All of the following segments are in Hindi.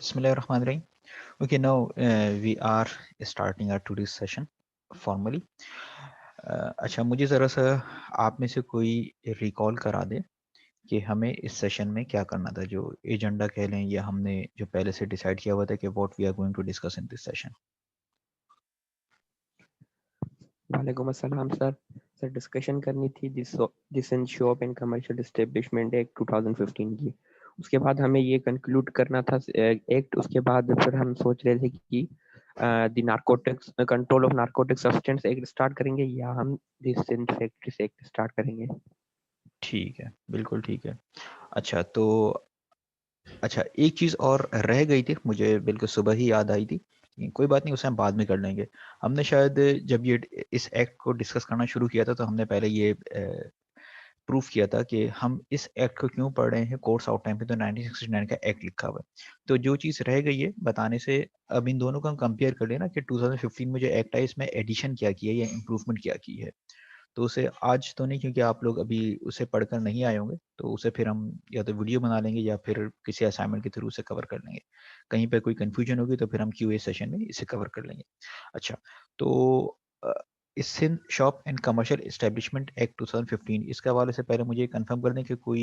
Bismillahirrahmanirrahim. Okay, now we are starting our today's session formally. अच्छा मुझे ज़रा सा आप में से कोई रिकॉल करा दे कि हमें इस सेशन में क्या करना था, जो एजेंडा कह लें या हमने जो पहले से डिसाइड किया हुआ था कि what we are going to discuss in this session. वालेकुम अस्सलाम सर। सर डिस्कशन करनी थी जिस इन shop and commercial establishment act 2015 की। उसके बाद हमें ये कंक्लूड करना था एक्ट। उसके बाद फिर हम सोच रहे थे कि the narcotics control of narcotic substance act start करेंगे या हम this in factories act start करेंगे। ठीक है, बिल्कुल ठीक है. अच्छा तो अच्छा एक चीज़ और रह गई थी, मुझे बिल्कुल सुबह ही याद आई थी. कोई बात नहीं, उसे हम बाद में कर लेंगे. हमने शायद जब ये इस एक्ट को डिस्कस करना शुरू किया था तो हमने पहले ये प्रूफ किया था कि हम इस एक्ट को क्यों पढ़ रहे हैं. कोर्स आउट टाइम पे तो 1969 का एक्ट लिखा हुआ है. तो जो चीज़ रह गई है बताने से, अब इन दोनों को हम कंपेयर कर लेना कि 2015 में जो एक्ट है इसमें एडिशन क्या की है या इम्प्रूवमेंट क्या की है. तो उसे आज तो नहीं, क्योंकि आप लोग अभी उसे पढ़कर नहीं आए होंगे, तो उसे फिर हम या तो वीडियो बना लेंगे या फिर किसी असाइनमेंट के थ्रू उसे कवर कर लेंगे. कहीं पे कोई कंफ्यूजन होगी तो फिर हम क्यूए सेशन में इसे कवर कर लेंगे. अच्छा तो Sindh shop and commercial establishment act 2015, इसके हवाले से पहले मुझे ये कंफर्म कर दें कि कोई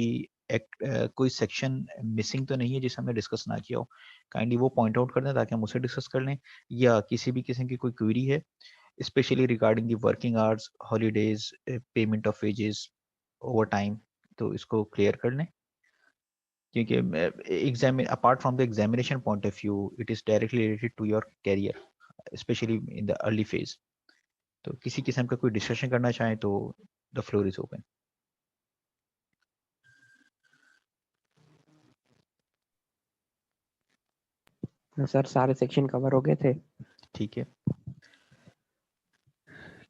एक्ट कोई सेक्शन मिसिंग तो नहीं है जिसे हमने डिस्कस ना किया हो. काइंडली वो पॉइंट आउट कर दें ताकि हम उसे डिस्कस कर लें, या किसी भी किस्म की कोई क्वेरी है especially regarding the working hours, holidays, payment of wages, overtime, तो इसको क्लियर कर लें. क्योंकि exam apart from the examination point of view it is directly related to your career, especially in the early phase. तो किसी किस्म का कोई डिस्कशन करना चाहें तो the floor is open. Sir सारे सेक्शन कवर हो गए थे। ठीक है,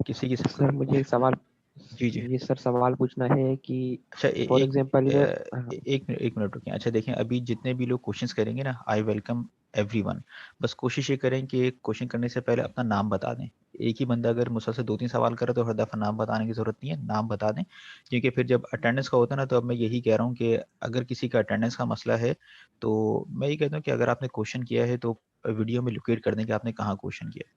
किसी किस्म का सर मुझे एक सवाल, जी जी. ये सर सवाल पूछना है कि अच्छा फॉर एग्जांपल एक मिनट रुकिए. अच्छा देखें, अभी जितने भी लोग क्वेश्चंस करेंगे ना, आई वेलकम एवरीवन. बस कोशिश ये करें कि क्वेश्चन करने से पहले अपना नाम बता दें. एक ही बंदा अगर मुझसे 2-3 सवाल करे तो हर दफ़ा नाम बताने की ज़रूरत नहीं है, नाम बता दें. क्योंकि फिर जब अटेंडेंस का होता है ना, तो अब मैं यही कह रहा हूँ कि अगर किसी का अटेंडेंस का मसला है तो मैं ये कहता हूँ कि अगर आपने क्वेश्चन किया है तो वीडियो में लोकेट कर दें कि आपने कहाँ क्वेश्चन किया.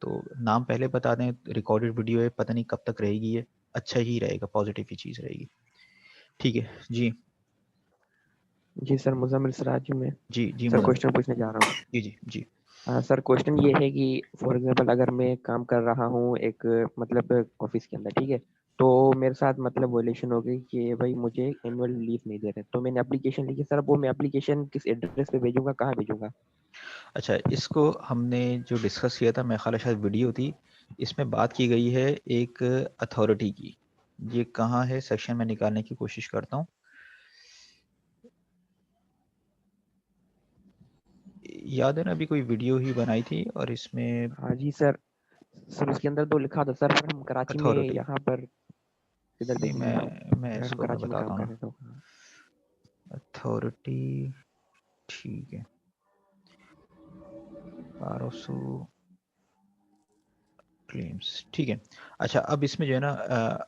तो नाम पहले बता दें. रिकॉर्डेड वीडियो है, पता नहीं कब तक रहेगी ये. अच्छा ही रहेगा, पॉजिटिव ही चीज़ रहेगी. ठीक है जी. जी सर मुजम्मिल सराज में जी जी सर मुजम्मिल. क्वेश्चन पूछने जा रहा हूँ। जी जी जी. सर क्वेश्चन ये है कि फॉर एग्जांपल अगर मैं काम कर रहा हूँ एक मतलब ऑफिस के अंदर, ठीक है, तो मेरे साथ मतलब वोलेशन हो गई कि भाई मुझे एनुअल लीव नहीं दे रहे, तो मैंने एप्लीकेशन लिखी। सर वो मैं एप्लीकेशन किस एड्रेस पे भेजूंगा, कहाँ भेजूंगा? अच्छा, इसको हमने जो डिस्कस किया था, मेरे ख्याल है शायद वीडियो थी, इसमें बात की गई है एक अथॉरिटी की. ये कहाँ है सेक्शन में निकालने की कोशिश करता हूँ. याद है ना, अभी कोई वीडियो ही बनाई थी और इसमें हाँ जी सर। सर उसके अंदर तो लिखा था सर, पर हम कराची में अथॉरिटी. यहाँ पर किधर नहीं, भेजेंगे? मैं अगर हम इसको मैं कराची में बताता काम हूँ कर ना. रहे हैं तो हाँ। अथॉरिटी. ठीक है. पारोसो क्लेम्स. ठीक है. अच्छा, अब इसमें जो है ना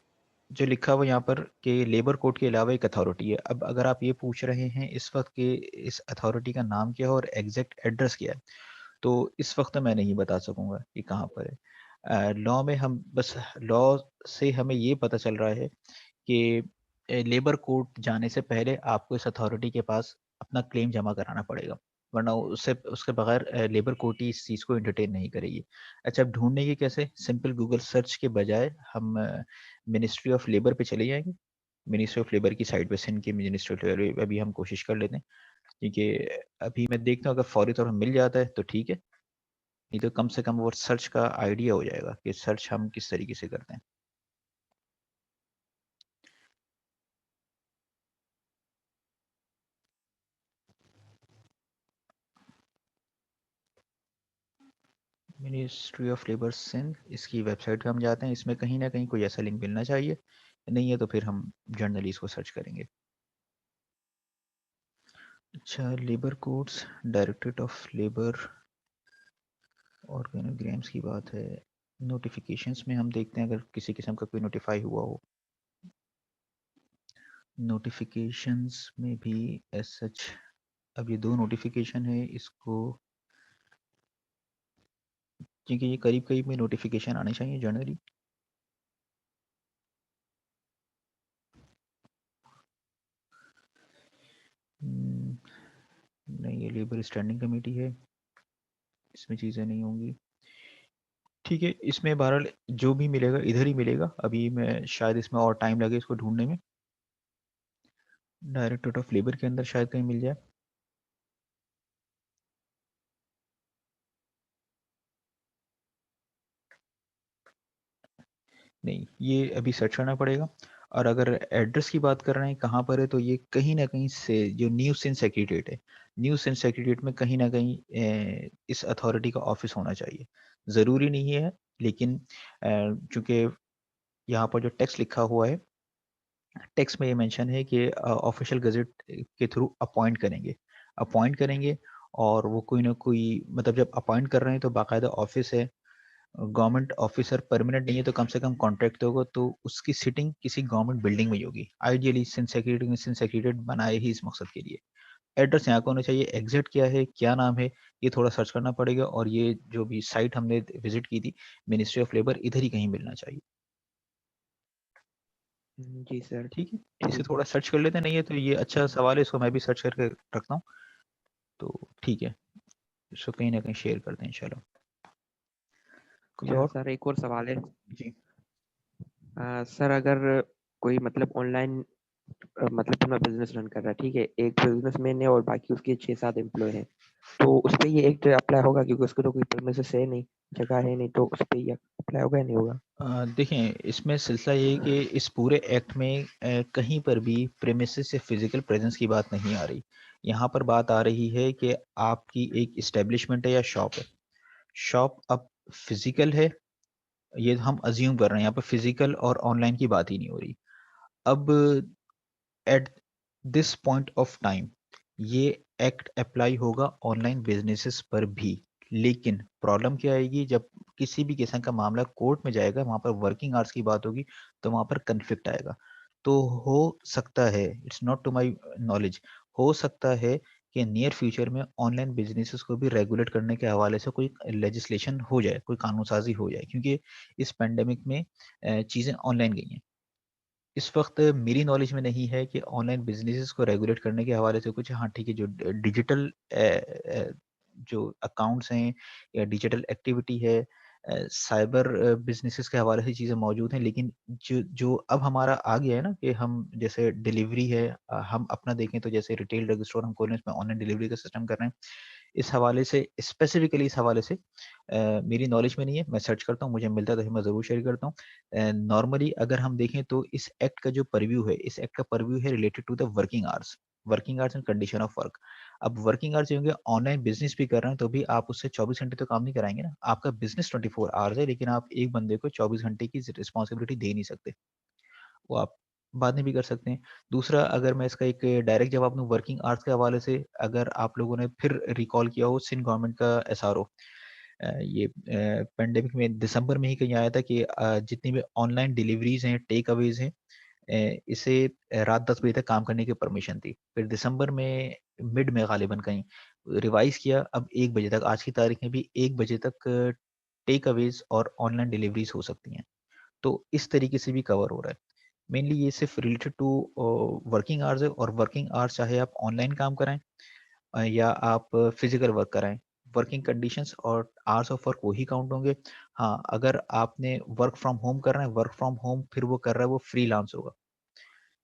जो लिखा हुआ यहाँ पर कि लेबर कोड के अलावा एक अथॉरिटी है. अब अगर आप ये पूछ रहे हैं इस वक्त कि इस अथॉरिटी का नाम क्या है और एग्जैक्ट एड्रेस क्या है, तो इस वक्त मैं नहीं बता सकूंगा कि कहाँ पर है. लॉ में हम बस लॉ से हमें ये पता चल रहा है कि लेबर कोर्ट जाने से पहले आपको इस अथॉरिटी के पास अपना क्लेम जमा कराना पड़ेगा, वरना उससे उसके बगैर लेबर कोर्ट ही इस चीज़ को एंटरटेन नहीं करेगी. अच्छा, अब ढूंढने की कैसे? सिंपल गूगल सर्च के बजाय हम मिनिस्ट्री ऑफ लेबर पे चले जाएंगे. मिनिस्ट्री ऑफ लेबर की साइट पे, सिंध की मिनिस्ट्री ऑफ लेबर, अभी हम कोशिश कर लेते हैं. क्योंकि अभी मैं देखता हूँ अगर फौरी तौर पर मिल जाता है तो ठीक है, नहीं तो कम से कम वो सर्च का आइडिया हो जाएगा कि सर्च हम किस तरीके से करते हैं. मिनिस्ट्री ऑफ लेबर सिंध, इसकी वेबसाइट पे हम जाते हैं. इसमें कहीं ना कहीं कोई ऐसा लिंक मिलना चाहिए, नहीं है तो फिर हम जर्नली इसको सर्च करेंगे. अच्छा, labour codes, directorate of labour organograms की बात है. नोटिफिकेशंस में हम देखते हैं अगर किसी किस्म का कोई नोटिफाई हुआ हो. नोटिफिकेशंस में भी एज सच अब ये 2 नोटिफिकेशन है, इसको क्योंकि ये करीब-करीब में नोटिफिकेशन आने चाहिए जनरली। नहीं, ये लेबर स्टैंडिंग कमेटी है, इसमें चीज़ें नहीं होंगी। ठीक है, इसमें बहरहाल जो भी मिलेगा इधर ही मिलेगा। अभी मैं शायद इसमें और टाइम लगे इसको ढूँढने में। डायरेक्टरेट ऑफ लेबर के अंदर शायद कहीं मिल जाए। नहीं, ये अभी सर्च करना पड़ेगा। और अगर एड्रेस की बात कर रहे हैं कहाँ पर है, तो ये कहीं ना कहीं से जो न्यू सिंध सेक्रेटेरिएट है, न्यू सिंध सेक्रेटेरिएट में कहीं ना कहीं इस अथॉरिटी का ऑफिस होना चाहिए। ज़रूरी नहीं है, लेकिन चूंकि यहाँ पर जो टेक्स्ट लिखा हुआ है, टेक्स्ट में ये मेंशन है कि ऑफिशियल गज़ेट के थ्रू अपॉइंट करेंगे, अपॉइंट करेंगे। और वो कोई ना कोई, मतलब जब अपॉइंट कर रहे हैं तो बाकायदा ऑफिस है, गवर्नमेंट ऑफिसर परमानेंट नहीं है तो कम से कम कॉन्ट्रैक्ट तो होगा, तो उसकी सिटिंग किसी गवर्नमेंट बिल्डिंग में ही होगी। आइडियली सिंध सेक्रेटरी बनाए ही इस मकसद के लिए। एड्रेस यहाँ का होना चाहिए, एग्जैक्ट क्या है, क्या नाम है, ये थोड़ा सर्च करना पड़ेगा। और ये जो भी साइट हमने विजिट की थी, मिनिस्ट्री ऑफ लेबर, इधर ही कहीं मिलना चाहिए। जी सर। ठीक है, इसे ठीक है। थोड़ा सर्च कर लेते हैं। नहीं है तो ये अच्छा सवाल है, इसको मैं भी सर्च करके रखता हूँ। तो ठीक है, इसको कहीं ना कहीं शेयर करते हैं। चलो, कोई अच्छा और? सर, एक और सवाल है। जी। सर, अगर कोई मतलब ऑनलाइन मतलब अपना बिजनेस रन कर रहा है, ठीक है, एक बिजनेसमैन है और बाकी उसके 6-7 एम्प्लॉय हैं, तो उस पे ये एक्ट अप्लाई होगा? क्योंकि उसको तो कोई प्रेमिसेस है नहीं, जगह है नहीं, तो उस पे ये अप्लाई होगा या नहीं होगा? देखें, इसमें सिलसिला ये है कि इस पूरे एक्ट में कहीं पर भी प्रेमिसेस से फिजिकल प्रेजेंस की बात नहीं आ रही। यहाँ पर बात आ रही है कि आपकी एक इस्टेब्लिशमेंट है या शॉप है। शॉप अब फिजिकल है, ये हम अज्यूम कर रहे हैं, यहाँ पर फिजिकल और ऑनलाइन की बात ही नहीं हो रही। अब at this point of time ये एक्ट अप्लाई होगा ऑनलाइन बिजनेसेस पर भी। लेकिन प्रॉब्लम क्या आएगी, जब किसी भी किस्म का मामला कोर्ट में जाएगा, वहां पर वर्किंग आवर्स की बात होगी, तो वहां पर कन्फ्लिक्ट आएगा। तो हो सकता है, it's not to my knowledge, हो सकता है कि नियर फ्यूचर में ऑनलाइन बिजनेसेस को भी रेगुलेट करने के हवाले से कोई लेजिस्लेशन हो जाए, कोई कानून साजी हो जाए, क्योंकि इस पेंडेमिक में चीज़ें ऑनलाइन गई हैं। इस वक्त मेरी नॉलेज में नहीं है कि ऑनलाइन बिजनेसेस को रेगुलेट करने के हवाले से कुछ। हाँ ठीक है, जो डिजिटल जो अकाउंट्स हैं या डिजिटल एक्टिविटी है, साइबर बिजनेसेस के हवाले से चीज़ें मौजूद हैं। लेकिन जो जो अब हमारा आ गया है ना, कि हम जैसे डिलीवरी है, हम अपना देखें तो जैसे रिटेल ड्रग स्टोर हम खोलें, उसमें ऑनलाइन डिलीवरी का सिस्टम कर रहे हैं। इस हवाले से, स्पेसिफिकली इस हवाले से मेरी नॉलेज में नहीं है। मैं सर्च करता हूँ, मुझे मिलता है तो मैं ज़रूर शेयर करता हूँ। नॉर्मली अगर हम देखें तो इस एक्ट का जो परव्यू है, इस एक्ट का परव्यू है related to the working hours and condition of work. अब वर्किंग आवर्स होंगे, ऑनलाइन बिजनेस भी कर रहे हैं तो भी आप उससे 24 घंटे तो काम नहीं कराएंगे ना। आपका बिजनेस 24 आवर्स है, लेकिन आप एक बंदे को 24 घंटे की रिस्पॉन्सिबिलिटी दे नहीं सकते। वो आप बाद में भी कर सकते हैं। दूसरा, अगर मैं इसका एक डायरेक्ट जवाब दूँ वर्किंग आवर्स के हवाले से, अगर आप लोगों ने फिर रिकॉल किया हो सिंध गवर्नमेंट का एसआरओ, ये पेंडेमिक में दिसंबर में ही कहीं आया था कि जितनी भी ऑनलाइन डिलीवरीज हैं, टेक अवेज हैं, इसे रात 10 बजे तक काम करने की परमिशन थी। फिर दिसंबर में मिड में गालिबन कहीं रिवाइज किया, अब 1 बजे तक, आज की तारीख में भी 1 बजे तक टेक अवेज और ऑनलाइन डिलीवरीज हो सकती हैं। तो इस तरीके से भी कवर हो रहा है। मेनली ये सिर्फ रिलेटेड टू वर्किंग आवर्स है। और वर्किंग आवर्स चाहे आप ऑनलाइन काम कराएं या आप फिजिकल वर्क कराएं, वर्किंग कंडीशंस और आवर्स ऑफ वर्क वही काउंट होंगे। हाँ, अगर आपने वर्क फ्रॉम होम कर रहे हैं, वर्क फ्रॉम होम फिर वो कर रहा है, वो फ्रीलांस होगा।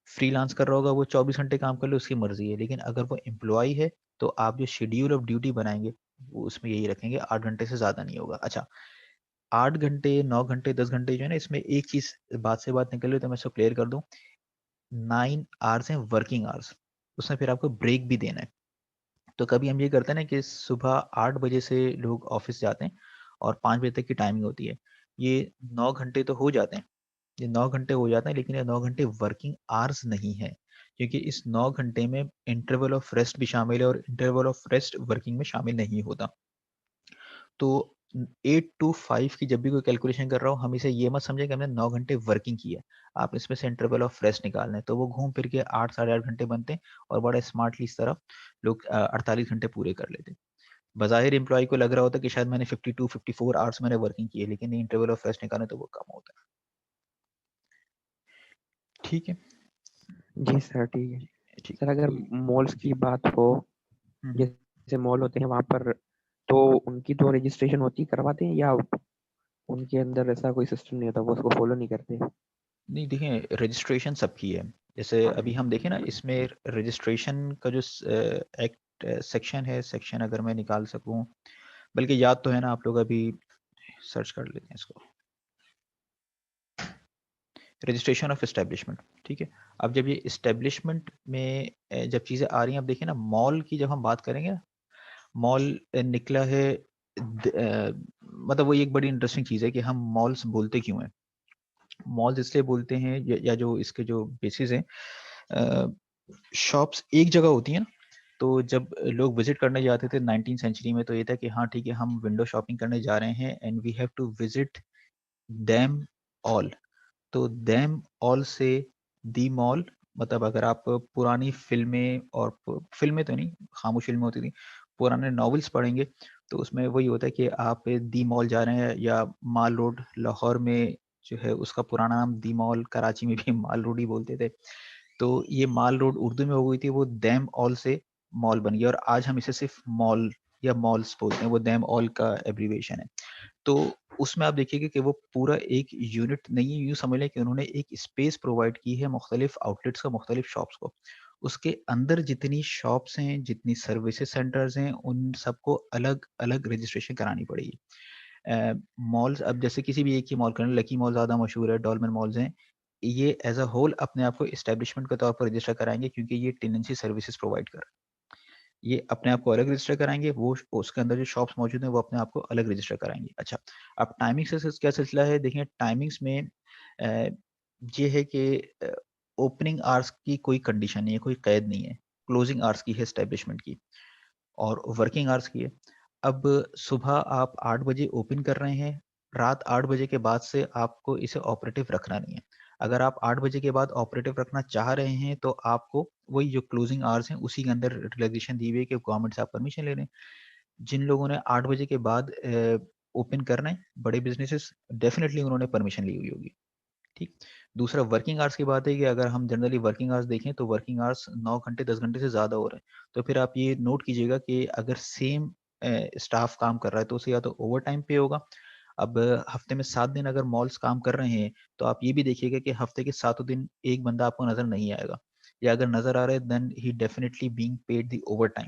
फ्रीलांस कर रहा होगा, वो 24 घंटे काम कर ले, उसकी मर्जी है। लेकिन अगर वो एम्प्लॉय है, तो आप जो शेड्यूल ऑफ ड्यूटी बनाएंगे, वो उसमें यही रखेंगे, 8 घंटे से ज़्यादा नहीं होगा। अच्छा, 8 घंटे, 9 घंटे, 10 घंटे जो है ना, इसमें एक चीज़ बात से बात निकल रही है, तो मैं इसको क्लियर कर दूँ। 9 आवर्स हैं वर्किंग आवर्स, उसमें फिर आपको ब्रेक भी देना है। तो कभी हम ये करते हैं ना कि सुबह 8 बजे से लोग ऑफिस जाते हैं और 5 बजे तक की टाइमिंग होती है। ये 9 घंटे तो हो जाते हैं, ये 9 घंटे हो जाते हैं, लेकिन ये 9 घंटे वर्किंग आवर्स नहीं है, क्योंकि इस 9 घंटे में इंटरवल ऑफ रेस्ट भी शामिल है, और इंटरवल ऑफ रेस्ट वर्किंग में शामिल नहीं होता। तो 8 to 5 की जब भी कोई कैलकुलेशन कर रहा हूँ, हम इसे ये मत समझें कि हमने 9 घंटे वर्किंग की है। आप इसमें से इंटरवल ऑफ रेस्ट निकालना है, तो वो घूम फिर के 8 साढ़े 8 घंटे बनते हैं और बड़ा स्मार्टली इस तरह लोग 48 घंटे पूरे कर लेते हैं। बज़ाहिर एम्प्लॉयी को लग रहा होता है कि शायद मैंने 52-54 आवर्स मैंने वर्किंग की है, लेकिन इंटरवल ऑफ रेस्ट निकालें तो वो कम होता है। ठीक है? जी सर, ठीक है। ठीक सर है, अगर कोई मॉल्स की बात हो, हुँ। जैसे मॉल होते हैं वहाँ पर, तो उनकी तो रजिस्ट्रेशन होती करवाते हैं, या उनके अंदर ऐसा कोई सिस्टम नहीं होता, वो उसको फॉलो नहीं करते? नहीं देखिए, रजिस्ट्रेशन सबकी है। जैसे अभी हम देखें ना, इसमें रजिस्ट्रेशन का जो एक्ट सेक्शन है, सेक्शन अगर मैं निकाल सकूँ, बल्कि याद तो है ना, आप लोग अभी सर्च कर लेते हैं इसको। रजिस्ट्रेशन ऑफ एस्टेब्लिशमेंट, ठीक है? अब जब ये एस्टेब्लिशमेंट में जब चीज़ें आ रही हैं, अब देखिए ना, मॉल की जब हम बात करेंगे, मॉल निकला है मतलब वो एक बड़ी इंटरेस्टिंग चीज़ है कि हम मॉल्स बोलते क्यों हैं? मॉल्स इसलिए बोलते हैं या जो इसके जो बेसिस हैं, शॉप्स एक जगह होती हैं ना, तो जब लोग विज़िट करने जाते थे 19th सेंचुरी में, तो ये था कि हाँ ठीक है, हम विंडो शॉपिंग करने जा रहे हैं and we have to visit them all. तो देम ऑल से दी मॉल, मतलब अगर आप पुरानी फ़िल्में और फ़िल्में तो नहीं, खामोश फ़िल्में होती थी, पुराने नॉवेल्स पढ़ेंगे, तो उसमें वही होता है कि आप दी मॉल जा रहे हैं, या माल रोड लाहौर में जो है उसका पुराना नाम दी मॉल, कराची में भी माल रोड ही बोलते थे। तो ये माल रोड उर्दू में हो गई थी, वो दैम ऑल से मॉल बन गया और आज हम इसे सिर्फ़ मॉल या मॉल्स बोलते हैं, वो दैम ऑल का एब्रिविएशन है। तो उसमें आप देखिएगा कि वो पूरा एक यूनिट नहीं है, यूँ समझ लें कि उन्होंने एक स्पेस प्रोवाइड की है मुख्तलिफ आउटलेट्स का, मुख्तलिफ शॉप्स को। उसके अंदर जितनी शॉप्स हैं, जितनी सर्विसेज सेंटर्स हैं, उन सबको अलग-अलग रजिस्ट्रेशन करानी पड़ेगी। मॉल्स, अब जैसे किसी भी एक ही मॉल का, लकी मॉल ज़्यादा मशहूर है, डॉलमेन मॉल्स हैं, ये एज़ अ होल अपने आप को एस्टेब्लिशमेंट के तौर पर रजिस्टर कराएँगे क्योंकि ये टेनेंसी सर्विसेज प्रोवाइड कर रहे हैं। ये अपने आप को अलग रजिस्टर कराएँगे, वो उसके अंदर जो शॉप्स मौजूद हैं, वो अपने आप को अलग रजिस्टर कराएँगे। अच्छा, अब टाइमिंग से क्या सिलसिला है? देखिए, टाइमिंग्स में अ, ये है कि ओपनिंग आवर्स की कोई कंडीशन नहीं है, कोई कैद नहीं है। क्लोजिंग आवर्स की है एस्टेब्लिशमेंट की, और वर्किंग आवर्स की है। अब सुबह आप 8 बजे ओपन कर रहे हैं, रात 8 बजे के बाद से आपको इसे ऑपरेटिव रखना नहीं है। अगर आप 8 बजे के बाद ऑपरेटिव रखना चाह रहे हैं, तो आपको वही जो क्लोजिंग आवर्स हैं, उसी के अंदर रिलैक्सेशन दी हुई है कि गवर्नमेंट से आप परमिशन ले लें। जिन लोगों ने 8 बजे के बाद ओपन करना है, बड़े बिज़नेसेस, डेफ़िनिटली उन्होंने परमिशन ली हुई होगी। ठीक। दूसरा, वर्किंग आवर्स की बात है कि अगर हम जनरली वर्किंग आवर्स देखें, तो वर्किंग आवर्स 9 घंटे 10 घंटे से ज़्यादा हो रहे हैं। तो फिर आप ये नोट कीजिएगा कि अगर सेम स्टाफ काम कर रहा है, तो उसे या तो ओवरटाइम पे होगा। अब हफ्ते में 7 दिन अगर मॉल्स काम कर रहे हैं, तो आप ये भी देखिएगा कि हफ्ते के सातों दिन एक बंदा आपको नज़र नहीं आएगा, या अगर नज़र आ रहा है then he definitely being paid the overtime,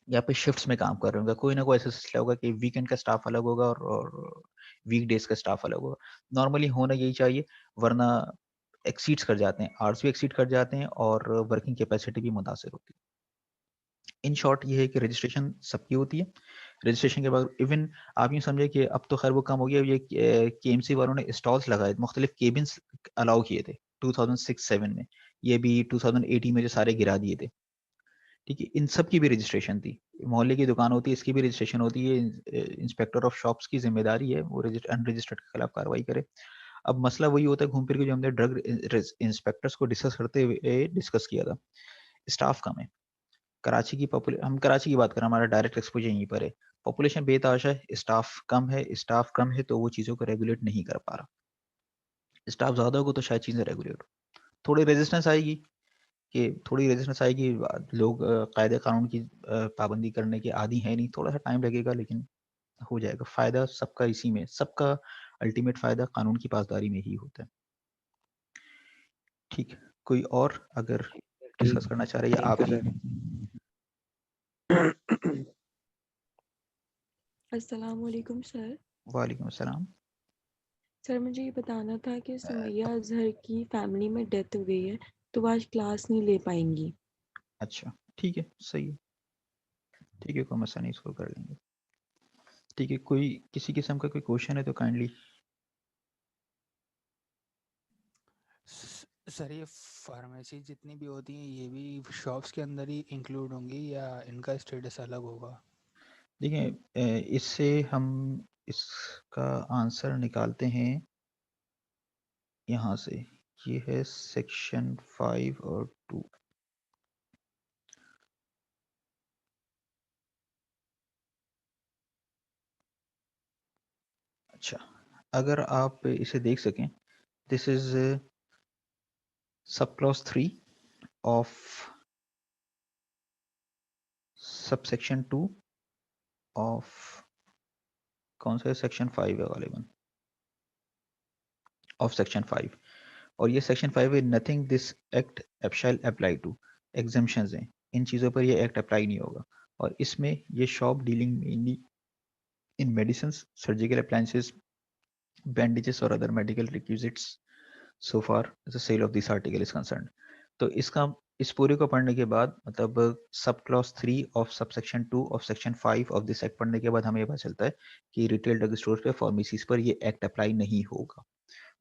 या फिर शिफ्ट्स में काम कर रहे होंगे। कोई ना कोई ऐसा सिलसिला होगा कि वीकेंड का स्टाफ अलग होगा और वीकडेज़ का स्टाफ अलग होगा। नॉर्मली होना यही चाहिए, वरना एक्सीड्स कर जाते हैं, आवर्स भी एक्सीड कर जाते हैं और वर्किंग कैपेसिटी भी मुतासिर होती है। इन शॉर्ट ये है कि रजिस्ट्रेशन सबकी होती है। रजिस्ट्रेशन के बाद इवन आप यूँ समझिए कि अब तो खैर वो कम हो गया, ये केएमसी वालों ने स्टॉल्स लगाए, मुख्तलिफ केबिन्स अलाउ किए थे 2006-7 में। ये भी 2018 में जो सारे गिरा दिए थे। ठीक है? इन सब की भी रजिस्ट्रेशन थी। मोहल्ले की दुकान होती है, इसकी भी रजिस्ट्रेशन होती है। इंस्पेक्टर ऑफ शॉप्स की ज़िम्मेदारी है, वो अनरजिस्टर्ड के खिलाफ कार्रवाई करे। अब मसला वही होता है घूम फिर के, जो हमने ड्रग इंस्पेक्टर्स को डिस्कस करते हुए डिस्कस किया था। स्टाफ कम है। कराची की हम कराची की बात करें, हमारा डायरेक्ट एक्सपोज़र यहीं पर है। पॉपुलेशन बेतहाशा है, स्टाफ कम है, तो वो चीज़ों को रेगुलेट नहीं कर पा रहा। स्टाफ ज़्यादा होगा तो शायद चीज़ें रेगुलेट हो। थोड़ी रेजिस्टेंस आएगी, लोग कायदे कानून की पाबंदी करने के आदी हैं नहीं, थोड़ा-सा टाइम लगेगा लेकिन हो जाएगा। फ़ायदा सबका इसी में, सबका अल्टीमेट फ़ायदा कानून की पासदारी में ही होता है। ठीक है, कोई और अगर डिस्कस ठीक करना चाह रहे हैं या थैंक आप यू ही? सर। अस्सलाम वालेकुम सर। वालेकुम अस्सलाम। सर मुझे ये बताना था कि सुमैया अज़हर की फैमिली में डेथ हो गई है, तो वो आज क्लास नहीं ले पाएंगी। अच्छा, ठीक है, सही है। ठीक है, कोई मसला नहीं, इसको कर लेंगे। ठीक है, कोई किसी किस्म का कोई क्वेश्चन है तो काइंडली। सर ये फार्मेसी जितनी भी होती हैं ये भी शॉप्स के अंदर ही इंक्लूड होंगी या इनका स्टेटस अलग होगा? देखिए इससे हम इसका आंसर निकालते हैं यहाँ से। ये है सेक्शन 5 और 2। अच्छा, अगर आप इसे देख सकें, this is sub clause 3 of subsection 2 of कौन सा है, सेक्शन 5 है गालिबन, ऑफ सेक्शन 5। और ये सेक्शन 5 है, nothing this act shall apply to, exemptions हैं, इन चीज़ों पर ये एक्ट अप्लाई नहीं होगा। और इसमें ये shop dealing mainly in medicine, surgical appliances, bandages or other medical requisites so far as the sale of this article is concerned। तो इसका इस पूरे को पढ़ने के बाद मतलब sub clause 3 of sub section 2 of section 5 of this act पढ़ने के बाद हमें ये पता चलता है कि रिटेल ड्रग स्टोर पे, फार्मेसीज पर ये एक्ट अप्लाई नहीं होगा।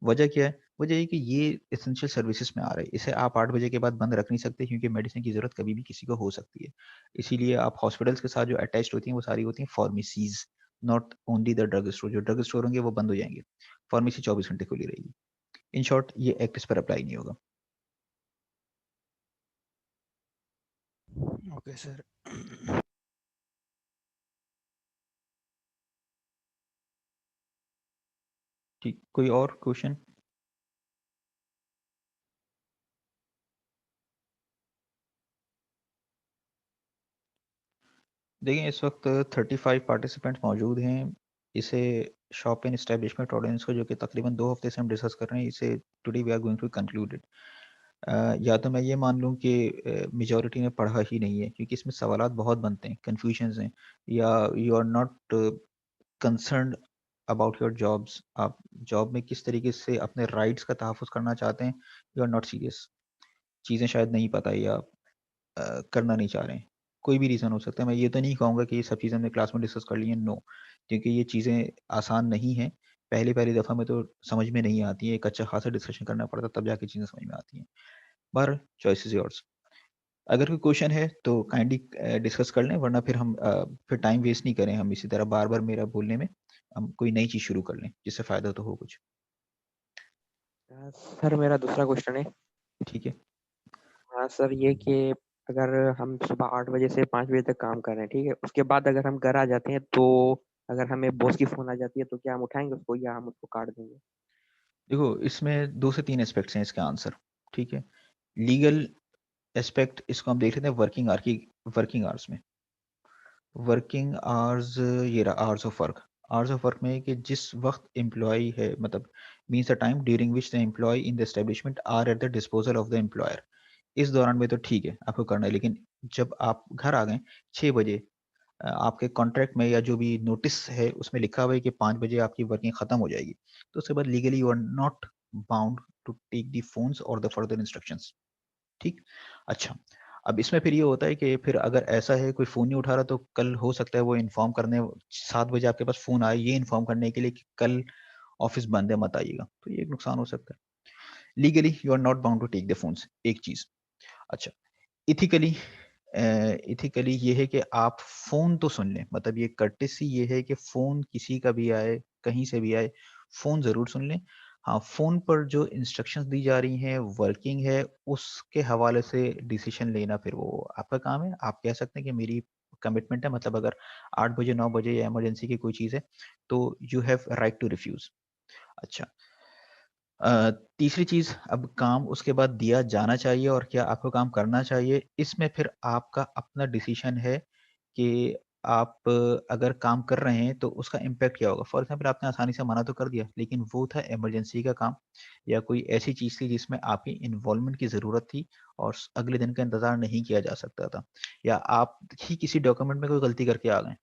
वजह क्या है? वजह ये कि ये एसेंशियल सर्विसेज में आ रहा है, इसे आप 8 बजे के बाद बंद रख नहीं सकते क्योंकि मेडिसिन की जरूरत कभी भी किसी को हो सकती है। इसीलिए आप हॉस्पिटल्स के साथ जो अटैच होती हैं वो सारी होती हैं pharmacies, not only the drug store. जो ड्रग स्टोर होंगे वो बंद हो जाएंगे, फार्मेसी 24 घंटे खुली रहेगी। इन शॉर्ट ये एक्ट इस पर अप्लाई नहीं होगा। Okay sir. ठीक, कोई और क्वेश्चन? देखिए इस वक्त 35 पार्टिसिपेंट्स मौजूद हैं। इसे शॉप इन एस्टेब्लिशमेंट ऑर्डिनेंस को, जो कि तकरीबन 2 हफ्ते से हम डिस्कस कर रहे हैं, इसे today we are going to conclude it. या तो मैं ये मान लूँ कि मेजॉरिटी ने पढ़ा ही नहीं है, क्योंकि इसमें सवालात बहुत बनते हैं, कन्फ्यूजन्स हैं, या you are not concerned about your jobs, आप जॉब में किस तरीके से अपने राइट्स का तहफ़्फ़ुज़ करना चाहते हैं, यू आर नॉट सीरियस, चीज़ें शायद नहीं पता है या करना नहीं चाह रहे हैं। कोई भी रीज़न हो सकता है। मैं ये तो नहीं कहूँगा कि ये सब चीज़ें हमने क्लास में डिस्कस कर ली हैं, नो, क्योंकि ये चीज़ें आसान नहीं हैं। पहली-पहली दफ़ा में तो समझ में नहीं आती हैं, एक अच्छा खासा डिस्कशन करना पड़ता है, तब जाके चीज़ें समझ में आती हैं। बहरहाल चॉइस इज़ योर्स। अगर कोई क्वेश्चन है तो काइंडली डिस्कस कर लें, वरना फिर हम फिर टाइम वेस्ट नहीं करें हम इसी तरह बार-बार मेरा बोलने में, हम कोई नई चीज़ शुरू कर लें, जिससे फ़ायदा तो हो कुछ। सर मेरा दूसरा क्वेश्चन है। ठीक है? हाँ सर, ये कि अगर हम सुबह 8 बजे से 5 बजे तक काम कर रहे हैं, ठीक है? उसके बाद अगर हम घर आ जाते हैं तो अगर हमें बॉस की फ़ोन आ जाती है तो क्या हम उठाएँगे उसको या हम उसको काट देंगे? देखो इसमें 2 से 3 एस्पेक्ट्स हैं इसके आंसर, ठीक है? लीगल एस्पेक्ट इसको हम देख लेते हैं वर्किंग आवर की, वर्किंग आवर्स में। वर्किंग आवर्स, ये रहा hours of work. Hours of work में कि जिस वक्त एम्प्लॉय है, मतलब means the time during which the employ in the establishment are at the disposal of the employer. इस दौरान में तो ठीक है, आपको करना है, लेकिन जब आप घर आ गए 6 बजे, आपके कॉन्ट्रैक्ट में या जो भी नोटिस है उसमें लिखा हुआ है कि 5 बजे आपकी वर्किंग खत्म हो जाएगी, तो उसके बाद legally you are not bound to take the phones और द फर्दर इंस्ट्रक्शंस। ठीक? अच्छा, अब इसमें फिर ये होता है कि फिर अगर ऐसा है कोई फ़ोन नहीं उठा रहा, तो कल हो सकता है वो इन्फॉर्म करने 7 बजे आपके पास फ़ोन आए ये इन्फॉर्म करने के लिए कि कल ऑफ़िस बंद है, मत आइएगा। तो ये एक नुकसान हो सकता है। Legally you are not bound to take the phones, एक चीज़। अच्छा, एथिकली एथिकली ये है कि आप फ़ोन तो सुन लें, मतलब ये कर्टेसी ये है कि फ़ोन किसी का भी आए, कहीं से भी आए, फ़ोन ज़रूर सुन लें। हाँ, फ़ोन पर जो इंस्ट्रक्शंस दी जा रही हैं, वर्किंग है, उसके हवाले से डिसीज़न लेना फिर वो आपका काम है। आप कह सकते हैं कि मेरी कमिटमेंट है, मतलब अगर 8 बजे, 9 बजे या इमरजेंसी की कोई चीज़ है, तो you have right to refuse. अच्छा, तीसरी चीज़, अब काम उसके बाद दिया जाना चाहिए और क्या आपको काम करना चाहिए, इसमें फिर आपका अपना डिसीजन है कि आप अगर काम कर रहे हैं तो उसका इम्पैक्ट क्या होगा। फॉर एग्जांपल आपने आसानी से मना तो कर दिया, लेकिन वो था इमरजेंसी का काम या कोई ऐसी चीज़ थी जिसमें आपकी इन्वॉल्वमेंट की ज़रूरत थी और अगले दिन का इंतज़ार नहीं किया जा सकता था, या आप ही किसी डॉक्यूमेंट में कोई गलती करके आ गए,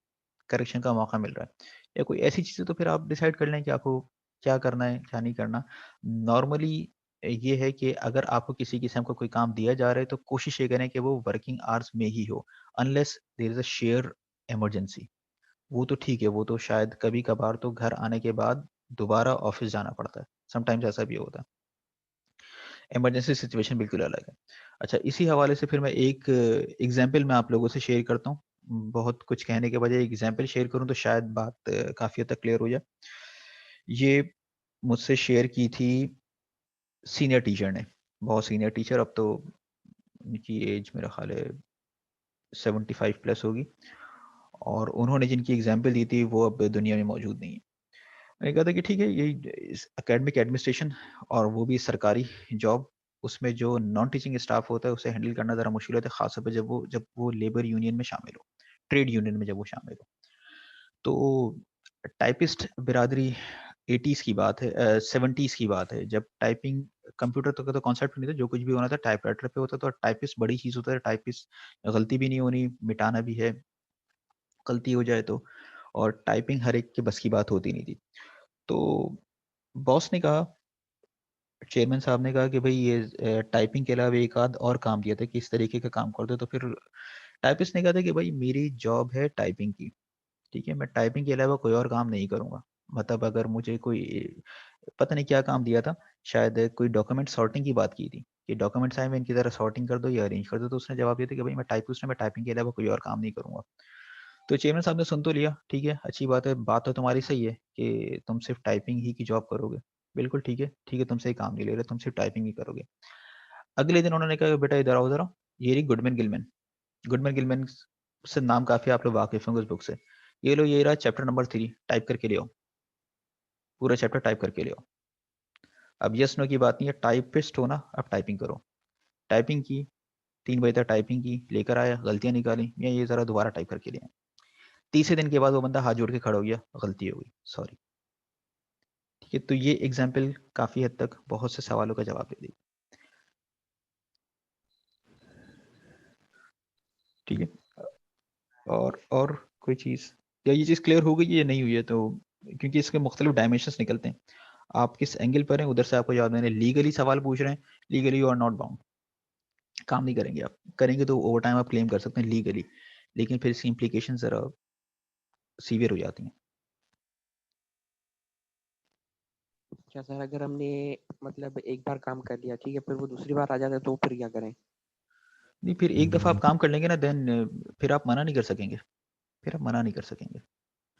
करेक्शन का मौका मिल रहा है, या कोई ऐसी चीज़ है, तो फिर आप डिसाइड कर लें कि आपको क्या करना है, क्या नहीं करना। नॉर्मली ये है कि अगर आपको किसी किस्म का कोई काम दिया जा रहा है, तो कोशिश ये करें कि वो वर्किंग आवर्स में ही हो, unless there is a share emergency. वो तो ठीक है, वो तो शायद कभी-कभार तो घर आने के बाद दोबारा ऑफ़िस जाना पड़ता है। समटाइम्स ऐसा भी होता है। इमरजेंसी सिचुएशन बिल्कुल अलग है। अच्छा, इसी हवाले से फिर मैं एक एग्ज़ाम्पल मैं आप लोगों से शेयर करता हूँ। बहुत कुछ कहने के बजाय एग्जाम्पल शेयर करूँ तो शायद बात काफ़ी हद तक क्लियर हो जाए। ये मुझसे शेयर की थी सीनियर टीचर ने, बहुत सीनियर टीचर, अब तो उनकी एज मेरा ख्याल है 75 प्लस होगी, और उन्होंने जिनकी एग्जाम्पल दी थी वो अब दुनिया में मौजूद नहीं है। मैंने कहा था कि ठीक है, ये एकेडमिक एडमिनिस्ट्रेशन और वो भी सरकारी जॉब, उसमें जो नॉन टीचिंग स्टाफ होता है उसे हैंडल करना ज़रा मुश्किल होता है, खासतौर पर जब वो लेबर यूनियन में शामिल हो, ट्रेड यूनियन में जब वो शामिल हो। तो टाइपिस्ट बिरादरी 80s की बात है, 70s की बात है, जब टाइपिंग कंप्यूटर तो का तो कॉन्सेप्ट नहीं था, जो कुछ भी होना था टाइपराइटर पे होता था, और टाइपिस्ट बड़ी चीज़ होता है। टाइपिस्ट गलती भी नहीं होनी, मिटाना भी है गलती हो जाए तो, और टाइपिंग हर एक के बस की बात होती नहीं थी। तो बॉस ने कहा, चेयरमैन साहब ने कहा कि भाई ये टाइपिंग के अलावा एक आध और काम दिया था कि इस तरीके का काम कर दो। तो फिर टाइपिस्ट ने कहा था कि भाई मेरी जॉब है टाइपिंग की, ठीक है, मैं टाइपिंग के अलावा कोई और काम नहीं करूंगा। मतलब अगर मुझे कोई पता नहीं क्या काम दिया था, शायद कोई डॉक्यूमेंट सॉर्टिंग की बात की थी कि डॉक्यूमेंट्स आए, मैं इनकी तरह सॉर्टिंग कर दो या अरेंज कर दो। तो उसने जवाब दिया था कि भाई मैं टाइपिस्ट हूँ, मैं टाइपिंग के अलावा कोई और काम नहीं करूंगा। तो चेयरमैन साहब ने सुन तो लिया, ठीक है, अच्छी बात है, बात तो तुम्हारी सही है कि तुम सिर्फ टाइपिंग ही की जॉब करोगे, बिल्कुल ठीक है, ठीक है, तुमसे ही काम नहीं ले रहे, तुम सिर्फ टाइपिंग ही करोगे। अगले दिन उन्होंने कहा बेटा इधर आओ जरा, ये रही गुडमैन गिलमैन। गुडमैन गिलमैन से नाम काफी आप लोग वाकिफ होंगे उस बुक से। ये लो, ये रहा चैप्टर नंबर 3, टाइप करके ले आओ, पूरा चैप्टर टाइप करके ले आओ। अब यस नो की बात नहीं है, टाइपिस्ट हो ना, अब टाइपिंग करो। टाइपिंग की, 3 बजे तक टाइपिंग की, लेकर आया, गलतियां निकाली, मैं ये जरा दोबारा टाइप करके ले आया। तीसरे दिन के बाद वो बंदा हाथ जोड़ के खड़ा हो गया, गलती हो गई, सॉरी। ठीक है, तो ये एग्जाम्पल काफी हद तक बहुत से सवालों का जवाब दे दी। ठीक है, और कोई चीज, या ये चीज क्लियर हो गई है या नहीं हुई है? तो क्योंकि इसके मुख्तलिफ डायमेंशंस निकलते हैं, आप किस एंगल पर हैं उधर से आपको जवाब देने। लीगली सवाल पूछ रहे हैं, legally you are not bound, काम नहीं करेंगे आप, करेंगे तो ओवर टाइम आप क्लेम कर सकते हैं लीगली, लेकिन फिर इसकी इम्प्लीकेशन जरा सीवियर हो जाती हैं। क्या सर, अगर हमने मतलब एक बार काम कर लिया, ठीक है, फिर वो दूसरी बार आ जाता है तो फिर क्या करें? नहीं, फिर एक दफा आप काम कर लेंगे ना, देन फिर आप मना नहीं कर सकेंगे, फिर आप मना नहीं कर सकेंगे।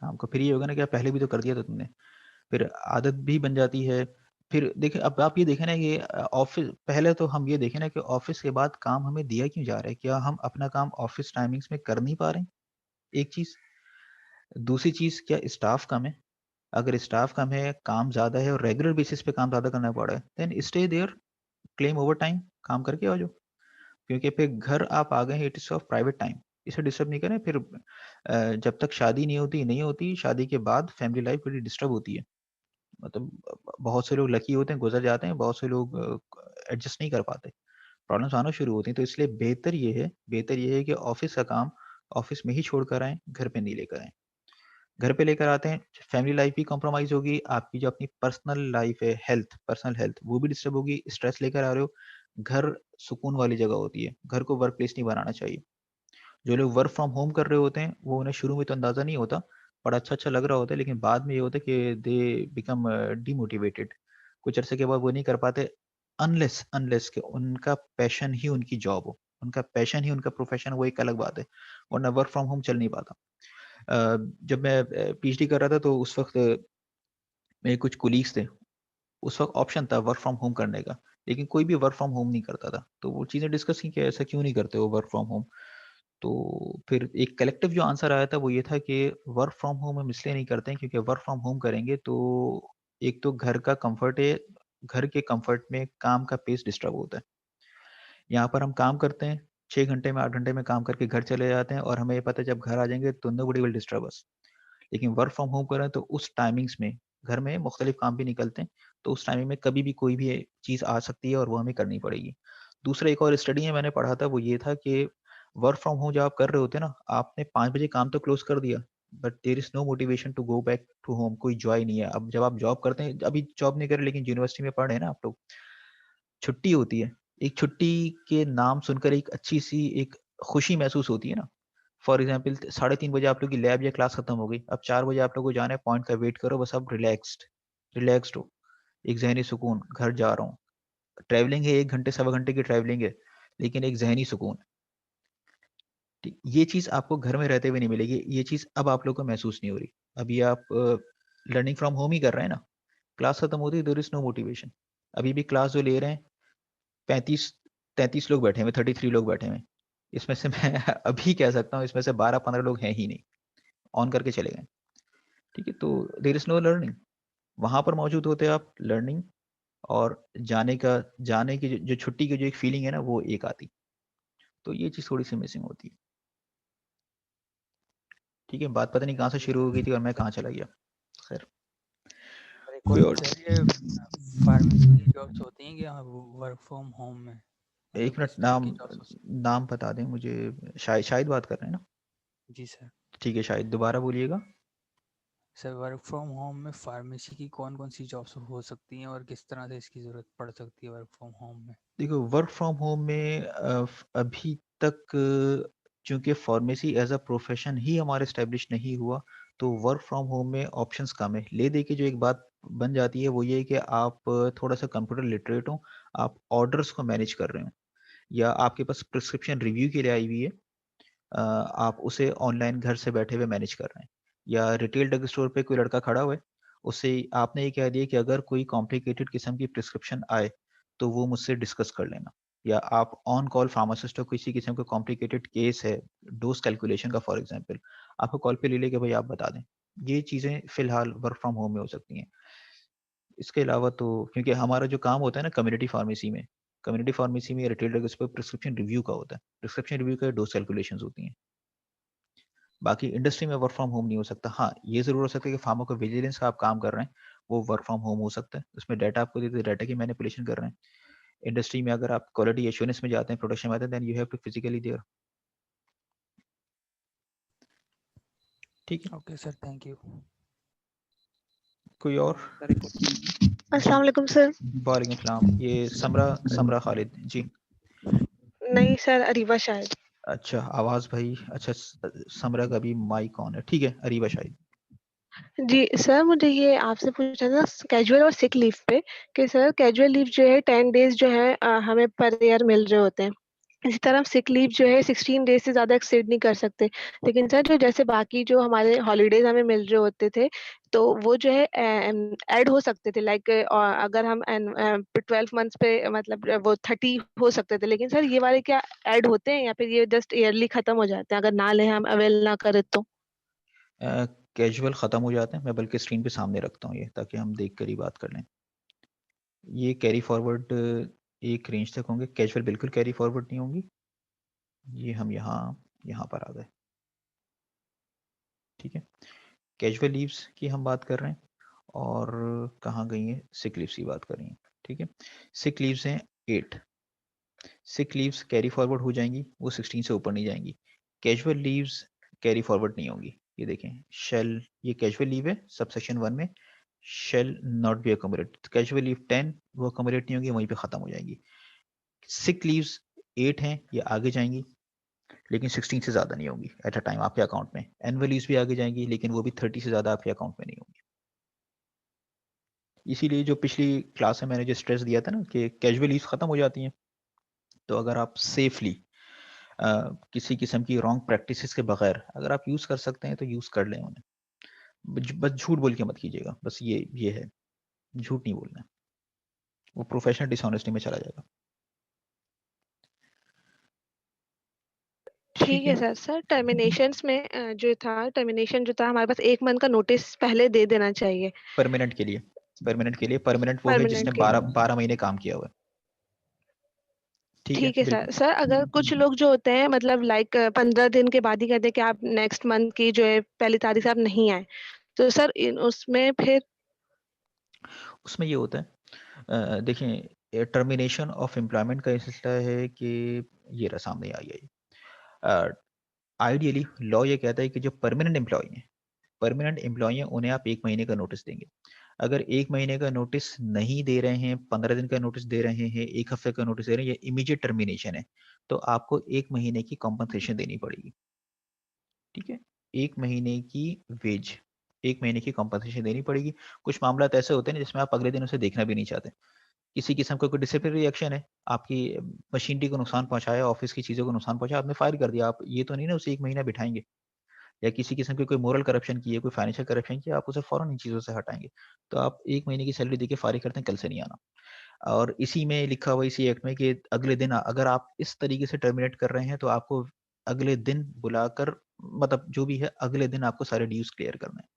आपको फिर ये होगा ना कि आप पहले भी तो कर दिया था तुमने, फिर आदत भी बन जाती है। फिर देखिए, अब आप ये देखें ना, ये ऑफिस, पहले तो हम ये देखें ना कि ऑफिस के बाद काम हमें दिया क्यों जा रहा है, क्या हम अपना काम ऑफिस टाइमिंग्स में कर नहीं पा रहे हैं? एक चीज। दूसरी चीज, क्या स्टाफ कम है? अगर स्टाफ कम है, काम ज्यादा है और रेगुलर बेसिस पे काम ज्यादा करना पड़ रहा है, then stay there, claim overtime, काम करके आ जाओ। क्योंकि फिर घर आप आ गए हैं, it is of private time, इसे डिस्टर्ब नहीं करें। फिर जब तक शादी नहीं होती, शादी के बाद फैमिली लाइफ बड़ी डिस्टर्ब होती है। मतलब बहुत से लोग लकी होते हैं, गुजर जाते हैं, बहुत से लोग एडजस्ट नहीं कर पाते, प्रॉब्लम्स आना शुरू होती हैं। तो इसलिए बेहतर ये है कि ऑफिस का काम ऑफिस में ही छोड़ कर आएं, घर पे नहीं लेकर आएं। घर पे लेकर आते हैं, फैमिली लाइफ भी कॉम्प्रोमाइज होगी, आपकी जो अपनी पर्सनल लाइफ है, हेल्थ, पर्सनल हेल्थ, वो भी डिस्टर्ब होगी, स्ट्रेस लेकर आ रहे हो। घर सुकून वाली जगह होती है, घर को वर्क प्लेस नहीं बनाना चाहिए। जो लोग वर्क फ्रॉम होम कर रहे होते हैं, वो उन्हें शुरू में तो अंदाजा नहीं होता, बड़ा अच्छा अच्छा लग रहा होता है, लेकिन बाद में ये होता है कि दे बिकम डिमोटिवेटेड, कुछ अरसे के बाद वो नहीं कर पाते, अनलेस अनलेस कि उनका पैशन ही उनकी जॉब हो, उनका पैशन ही उनका प्रोफेशन, वो एक अलग बात है, वरना वर्क फ्रॉम होम चल नहीं पाता। जब मैं पीएचडी कर रहा था तो उस वक्त मेरे कुछ कुलीग्स थे, उस वक्त ऑप्शन था वर्क फ्रॉम होम करने का, लेकिन कोई भी वर्क फ्रॉम होम नहीं करता था। तो वो चीज़ें डिस्कस की कि ऐसा क्यों नहीं करते हो वर्क फ्रॉम होम। तो फिर एक कलेक्टिव जो आंसर आया था वो ये था कि वर्क फ्रॉम होम हम इसलिए नहीं करते हैं क्योंकि वर्क फ्रॉम होम करेंगे तो एक तो घर का कंफर्ट है, घर के कंफर्ट में काम का पेस डिस्टर्ब होता है। यहाँ पर हम काम करते हैं, 6 घंटे में 8 घंटे में काम करके घर चले जाते हैं, और हमें ये पता है जब घर आ जाएंगे तो नोबडी विल डिस्टर्ब अस। लेकिन वर्क फ्रॉम होम करें तो उस टाइमिंग्स में घर में मुख्तलिफ काम भी निकलते हैं, तो उस टाइमिंग में कभी भी कोई भी चीज़ आ सकती है और वो हमें करनी पड़ेगी। दूसरा एक और स्टडी है मैंने पढ़ा था, वो ये था कि वर्क फ्रॉम होम जब आप कर रहे होते हैं ना, आपने 5 बजे काम तो क्लोज कर दिया, but there is no motivation to go back to home, कोई जॉय नहीं है। अब जब आप जॉब करते हैं, अभी जॉब नहीं कर रहे लेकिन यूनिवर्सिटी में पढ़ रहे हैं ना आप लोग, छुट्टी होती है, एक छुट्टी के नाम सुनकर एक अच्छी सी एक खुशी महसूस होती है ना। फॉर एग्जाम्पल 3:30 बजे आप लोग की लैब या क्लास खत्म हो गई, अब 4 बजे आप लोग को जाना है, पॉइंट का वेट करो, बस अब रिलैक्स्ड हो, एक जहनी सुकून, घर जा रहा हूँ। ट्रैवलिंग है, 1 घंटे 1.25 घंटे की ट्रैवलिंग है, लेकिन एक जहनी सुकून है। ठीक, ये चीज़ आपको घर में रहते हुए नहीं मिलेगी, ये चीज़ अब आप लोगों को महसूस नहीं हो रही। अभी आप लर्निंग फ्रॉम होम ही कर रहे हैं ना, क्लास खत्म होती है, देयर इज़ नो मोटिवेशन। अभी भी क्लास जो ले रहे हैं 35-33 लोग बैठे हुए, 33 लोग बैठे हुए हैं। इसमें से मैं अभी कह सकता हूँ इसमें से 12-15 लोग हैं ही नहीं, ऑन करके चले गए। ठीक है, तो देयर इज़ नो लर्निंग। वहाँ पर मौजूद होते आप लर्निंग और जाने की जो छुट्टी की जो एक फीलिंग है ना, वो एक आती। तो ये चीज़ थोड़ी-सी मिसिंग होती है। ठीक है, बात पता नहीं कहाँ से शुरू हो गई थी और मैं कहाँ चला गया। खैर, और एक कोई और और सर, ये फार्मेसी की जॉब्स होती हैं क्या वर्क फ्रॉम होम में? मतलब 1 मिनट किस तरह की नाम जॉब्स हो सकती नाम बता दें मुझे। शाहिद बात कर रहे हैं ना? हैं? जी सर। ठीक है शाहिद, दोबारा बोलिएगा। सर वर्क फ्रॉम होम में फार्मेसी की कौन कौन सी जॉब्स हो सकती हैं और किस तरह से इसकी ज़रूरत पड़ सकती है वर्क फ्रॉम होम में? देखो वर्क फ्रॉम होम में अभी तक चूंकि फार्मेसी एज अ प्रोफेशन ही हमारे इस्टेब्लिश नहीं हुआ, तो वर्क फ्रॉम होम में ऑप्शंस कम है। ले दे के जो एक बात बन जाती है वो ये है कि आप थोड़ा सा कंप्यूटर लिटरेट हो, आप ऑर्डर्स को मैनेज कर रहे हो, या आपके पास प्रिस्क्रिप्शन रिव्यू के लिए आई हुई है, आप उसे ऑनलाइन घर से बैठे हुए मैनेज कर रहे हैं, या रिटेल ड्रग स्टोर पे कोई लड़का खड़ा हुआ है, उससे आपने ये कह दिया कि अगर कोई कॉम्प्लिकेटेड किस्म की प्रिस्क्रिप्शन आए तो वो मुझसे डिस्कस कर लेना, या आप ऑन कॉल फार्मासिस्ट हो, किसी किस्म का कॉम्प्लिकेटेड केस है डोज कैलकुलेशन का फॉर एग्जांपल, आपको कॉल पे ले लेके भाई आप बता दें। ये चीज़ें फिलहाल वर्क फ्रॉम होम में हो सकती हैं। इसके अलावा तो क्योंकि हमारा जो काम होता है ना कम्युनिटी फार्मेसी में रिटेल ड्रग्स पे प्रिस्क्रिप्शन रिव्यू का होता है, प्रिस्क्रिप्शन रिव्यू का डोज कैलकुलेशंस होती हैं। बाकी इंडस्ट्री में वर्क फ्रॉम होम नहीं हो सकता। हाँ, ये ज़रूर हो सकता है कि फार्माकोविजिलेंस का आप काम कर रहे हैं, वो वर्क फ्रॉम होम हो सकता है। उसमें डाटा आपको देते हैं, डाटा की मैनिपुलेशन कर रहे हैं। इंडस्ट्री में अगर आप क्वालिटी एश्योरेंस में जाते हैं, प्रोडक्शन में आते हैं, then you have to physically there. ठीक है, ओके सर, थैंक यू। कोई और? सर एक अस्सलाम वालेकुम सर। वालेकुम सलाम। ये समरा खालिद जी। नहीं सर, अरीबा शायद। अच्छा, आवाज़ भाई अच्छा समरा का भी माइक ऑन है। ठीक है, अरीबा शाहिद। जी सर, मुझे ये आपसे पूछना था कैजुअल और सिक लीव पे कि सर कैजुअल लीव जो है 10 डेज़ जो है हमें पर ईयर मिल रहे होते हैं। इसी तरह सिक लीव जो है 16 डेज़ से ज़्यादा एक्सीड नहीं कर सकते। लेकिन सर जो जैसे बाकी जो हमारे हॉलिडेज़ हमें मिल रहे होते थे, तो वो जो है ऐड हो सकते थे लाइक अगर हम 12 मंथ्स पे मतलब वो 30 हो सकते थे। लेकिन सर ये वाले क्या ऐड होते हैं या फिर ये जस्ट ईयरली खत्म हो जाते हैं अगर ना लें हम अवेल ना करें तो? कैजुअल ख़त्म हो जाते हैं, मैं बल्कि स्क्रीन पे सामने रखता हूँ ये, ताकि हम देख कर ही बात कर लें। ये कैरी फॉरवर्ड एक रेंज तक होंगे, कैजुअल बिल्कुल कैरी फॉरवर्ड नहीं होंगी। ये हम यहाँ यहाँ पर आ गए। ठीक है, कैजुअल लीव्स की हम बात कर रहे हैं, और कहाँ गई हैं, सिक लीव्स की बात कर रही हैं। ठीक है, सिक लीव्स हैं 8। सिक लीव्स कैरी फॉरवर्ड हो जाएंगी, वो 16 से ऊपर नहीं जाएंगी। कैजुअल लीव्स कैरी फॉरवर्ड नहीं होंगी। ये देखें, शेल, ये कैजुअल लीव है सबसेक्शन 1 में, shall not be accommodate. Casual leave 10 वो अकोमोडेट नहीं होंगी, वहीं पे खत्म हो जाएंगी। सिक लीव्स 8 हैं, ये आगे जाएंगी, लेकिन 16 से ज़्यादा नहीं होंगी एट अ टाइम आपके अकाउंट में। एनुअल लीव्स भी आगे जाएंगी, लेकिन वो भी 30 से ज़्यादा आपके अकाउंट में नहीं होंगी। इसीलिए जो पिछली क्लास में मैंने जो स्ट्रेस दिया था ना कि कैजुअल लीव्स खत्म हो जाती हैं, तो अगर आप सेफली किसी किस्म की रॉन्ग प्रैक्टिसेस के बगैर अगर आप यूज़ कर सकते हैं तो यूज़ कर लें उन्हें। बस झूठ बोल के मत कीजिएगा, बस ये है, झूठ नहीं बोलना है, वो प्रोफेशनल डिसऑनेस्टी में चला जाएगा। ठीक ठीक है है, सर। सर टर्मिनेशंस में टर्मिनेशन जो था हमारे पास 1 मंथ का नोटिस पहले दे देना चाहिए परमानेंट के लिए, परमानेंट वो है जिसने परमानेंट के 12 महीने काम किया हुआ है। ठीक है, ठीक है सर। बिल्कुल। सर अगर कुछ लोग जो होते हैं मतलब लाइक 15 दिन के बाद ही कहते हैं कि आप नेक्स्ट मंथ की जो है पहली तारीख से आप नहीं आए, तो सर उसमें फिर उसमें ये होता है, देखिए टर्मिनेशन ऑफ एम्प्लॉयमेंट का ये सिलसिला है कि ये रहा सामने आई है। आइडियली लॉ ये कहता है कि जो परमानेंट एम्प्लॉई हैं उन्हें आप 1 महीने का नोटिस देंगे। अगर 1 महीने का नोटिस नहीं दे रहे हैं, 15 दिन का नोटिस दे रहे हैं, 1 हफ्ते का नोटिस दे रहे हैं, ये इमीडिएट टर्मिनेशन है, तो आपको 1 महीने की कॉम्पनसेशन देनी पड़ेगी। ठीक है, 1 महीने की वेज, 1 महीने की कॉम्पनसेशन देनी पड़ेगी। कुछ मामला ऐसे होते हैं ना जिसमें आप अगले दिन उसे देखना भी नहीं चाहते, किसी किस्म का कोई डिसिप्लिनरी एक्शन है, आपकी मशीनरी को नुकसान पहुंचाया, ऑफिस की चीज़ों को नुकसान पहुंचाया, आपने फायर कर दिया, आप ये तो नहीं ना उसे 1 महीना बिठाएँगे। या किसी किस्म की कोई मोरल करप्शन की है, कोई फाइनेंशियल करप्शन की है, आप उसे फ़ौरन इन चीज़ों से हटाएँगे। तो आप 1 महीने की सैलरी देके फारिग करते हैं, कल से नहीं आना। और इसी में लिखा हुआ इसी एक्ट में कि अगले दिन अगर आप इस तरीके से टर्मिनेट कर रहे हैं, तो आपको अगले दिन बुलाकर मतलब जो भी है, अगले दिन आपको सारे ड्यूज़ क्लियर करने हैं।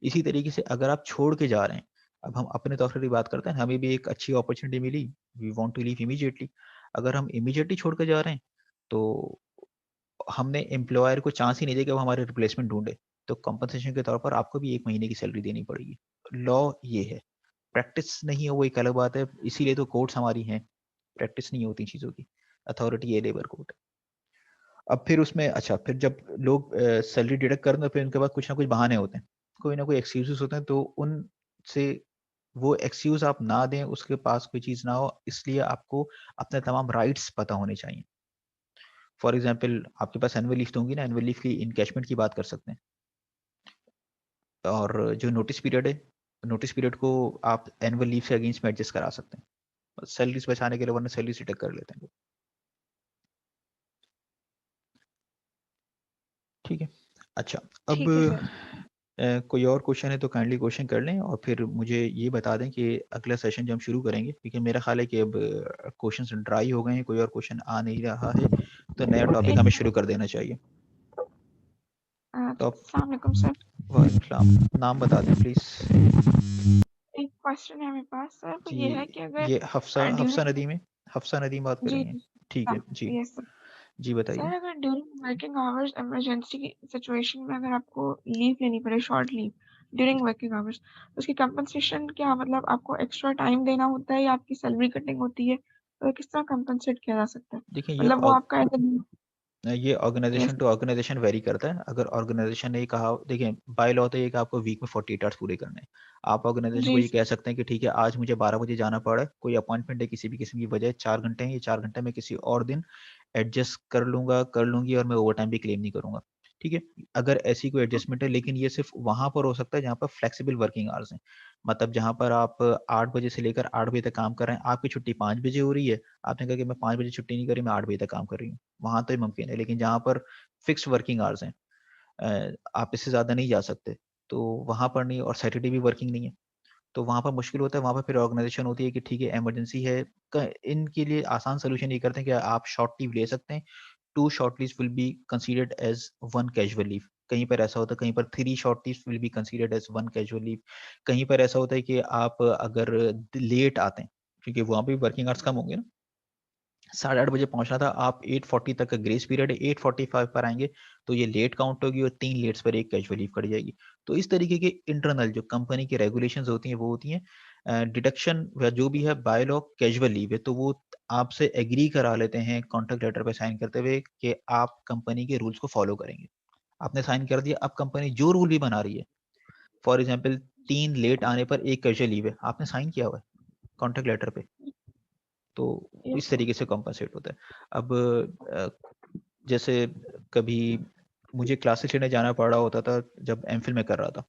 इसी तरीके से अगर आप छोड़ के जा रहे हैं, अब हम अपने तौर पर भी बात करते हैं, हमें भी एक अच्छी अपॉर्च्युनिटी मिली, we want to leave immediately. अगर हम इमीडिएटली छोड़ के जा रहे हैं, तो हमने एम्प्लॉयर को चांस ही नहीं दिया कि वो हमारे रिप्लेसमेंट ढूँढे, तो कॉम्पेंसेशन के तौर पर आपको भी 1 महीने की सैलरी देनी पड़ेगी। लॉ ये है, प्रैक्टिस नहीं है वो एक अलग बात है, इसीलिए तो कोर्ट्स हमारी हैं, प्रैक्टिस नहीं होती चीज़ों की, अथॉरिटी है लेबर कोर्ट। अब फिर उसमें अच्छा फिर जब लोग सैलरी डिडक्ट कर दें, फिर उनके पास कुछ ना कुछ बहाने होते हैं, कोई ना कोई एक्सक्यूज़ेज़ होते हैं, तो उनसे वो एक्सक्यूज़ आप ना दें, उसके पास कोई चीज़ ना हो, इसलिए आपको अपने तमाम राइट्स पता होने चाहिए। फॉर एग्ज़ाम्पल आपके पास एनुअल लीव तो होंगी ना, एनुअल लीव की एनकैशमेंट की बात कर सकते हैं। और जो नोटिस पीरियड है, नोटिस पीरियड को आप एनुअल लीव से अगेंस्ट में एडजस्ट करा सकते हैं। सैलरीज़ बचाने के लिए, वरना सैलरी से डिडक्ट कर लेते हैं लोग। ठीक है। अच्छा, अब ठीक है सर। कोई और क्वेश्चन है तो काइंडली क्वेश्चन कर लें और फिर मुझे ये बता दें कि अगला सेशन जब हम शुरू करेंगे, क्योंकि मेरा ख्याल है कि अब क्वेश्चंस ड्राई हो गए हैं, कोई और क्वेश्चन आ नहीं रहा है, तो नया टॉपिक हमें शुरू कर देना चाहिए। तो अस्सलाम वालेकुम सर। वालेकुम सलाम। नाम बता दें प्लीज़। एक क्वेश्चन है मेरे पास सर, वो जी, ये है कि अगर ये हफ्सा ड्यूरिंग नदी में बात कर जी रही हैं? ठीक है, जी। Yes sir. जी बताइए। सर अगर ड्यूरिंग वर्किंग आवर्स इमरजेंसी की सिचुएशन में अगर आपको लीव लेनी पड़े, short leave during working hours, तो उसकी कंपनसेशन क्या, मतलब आपको एक्स्ट्रा टाइम देना होता है या आपकी सैलरी कटिंग होती है, तो किस तरह कंपनसेट किया जा सकता है? देखिए मतलब वो आपका ये ऑर्गेनाइजेशन टू ऑर्गेनाइजेशन वेरी करता है। अगर ऑर्गेनाइजेशन ने कहा, देखिए बाय लॉ तो ये कि आपको वीक में 48 आवर्स पूरे करने हैं। आप ऑर्गेनाइजेशन को जी ये कह सकते हैं कि ठीक है, आज मुझे 12 बजे जाना पड़ा है, कोई अपॉइंटमेंट है किसी भी किस्म की वजह, 4 घंटे हैं, ये 4 घंटे मैं किसी और दिन एडजस्ट कर लूंगा, कर लूंगी, और मैं ओवरटाइम भी क्लेम नहीं करूंगा। ठीक है, अगर ऐसी कोई एडजस्टमेंट है, लेकिन ये सिर्फ वहां पर हो सकता है जहां पर फ्लेक्सिबल वर्किंग आवर्स हैं। मतलब जहां पर आप 8 बजे से लेकर 8 बजे तक काम कर रहे हैं, आपकी छुट्टी 5 बजे हो रही है, आपने कहा कि मैं 5 बजे छुट्टी नहीं कर रही, मैं 8 बजे तक काम कर रही हूँ, वहां तो ये मुमकिन है। लेकिन जहां पर फिक्स्ड वर्किंग आवर्स हैं, आप इससे ज़्यादा नहीं जा सकते, तो वहाँ पर नहीं, और सैटरडे भी वर्किंग नहीं है, तो वहाँ पर मुश्किल होता है। वहाँ पर फिर ऑर्गेनाइजेशन होती है कि ठीक है इमरजेंसी है, इनके लिए आसान सोल्यूशन ये करते हैं कि आप शॉर्ट लीव ले सकते हैं। 2 short leaves will be considered as 1 casual leave. कहीं पर ऐसा होता है, कहीं पर 3 short leaves will be considered as 1 casual leave. कहीं पर ऐसा होता है कि आप अगर लेट आते हैं, क्योंकि वहाँ पे वर्किंग आवर्स कम होंगे ना, 8:30 बजे पहुंचना था, आप 8:40 तक का ग्रेस पीरियड है, 8:45 पर आएंगे, तो ये लेट काउंट होगी और 3 लेट्स पर एक कैजुअल लीव कट जाएगी। तो इस तरीके के इंटरनल जो कंपनी की रेगुलेशंस होती हैं, वो होती हैं डिडक्शन या जो भी है बाय लॉ कैजुअल लीव है, तो वो आपसे एग्री करा लेते हैं कॉन्ट्रैक्ट लेटर पे साइन करते हुए कि आप कंपनी के रूल्स को फॉलो करेंगे। आपने साइन कर दिया, अब कंपनी जो रूल भी बना रही है, फॉर एग्जाम्पल 3 लेट आने पर एक कैजुअल लीव है, आपने साइन किया हुआ है कॉन्ट्रैक्ट लेटर पे, तो इस यस सर। तरीके से कॉम्पनसेट होता है। अब जैसे कभी मुझे क्लासेस लेने जाना पड़ रहा होता था जब एमफिल में कर रहा था,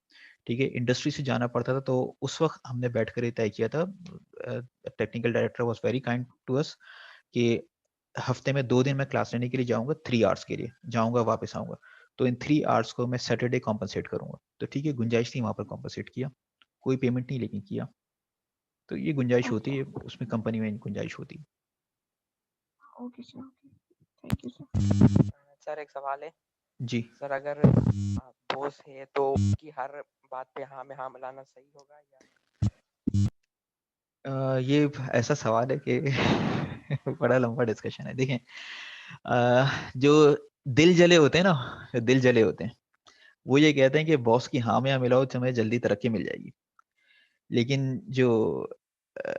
ठीक है, इंडस्ट्री से जाना पड़ता था, तो उस वक्त हमने बैठकर ये तय किया था, technical director was very kind to us, कि हफ्ते में 2 दिन मैं क्लास लेने के लिए जाऊंगा, 3 आवर्स के लिए जाऊंगा, वापस आऊंगा, तो इन 3 आवर्स को मैं सैटरडे कॉम्पनसेट करूंगा। तो ठीक है, गुंजाइश थी वहां पर, कॉम्पनसेट किया, कोई पेमेंट नहीं लेकिन किया। तो ये गुंजाइश ओके होती है उसमें, कंपनी में गुंजाइश होती है। Okay sir. Okay, thank you sir. Sir एक सवाल है। जी। सर अगर बॉस है तो उसकी हर बात पे हाँ में हाँ मिलाना सही होगा या ये ऐसा सवाल है कि बड़ा लंबा डिस्कशन है। देखें, जो दिल जले होते हैं ना, जो दिल जले होते हैं, वो ये कहते हैं कि बॉस की हाँ में हाँ मिलाओ, तुम्हें जल्दी तरक्की मिल जाएगी। लेकिन जो अ,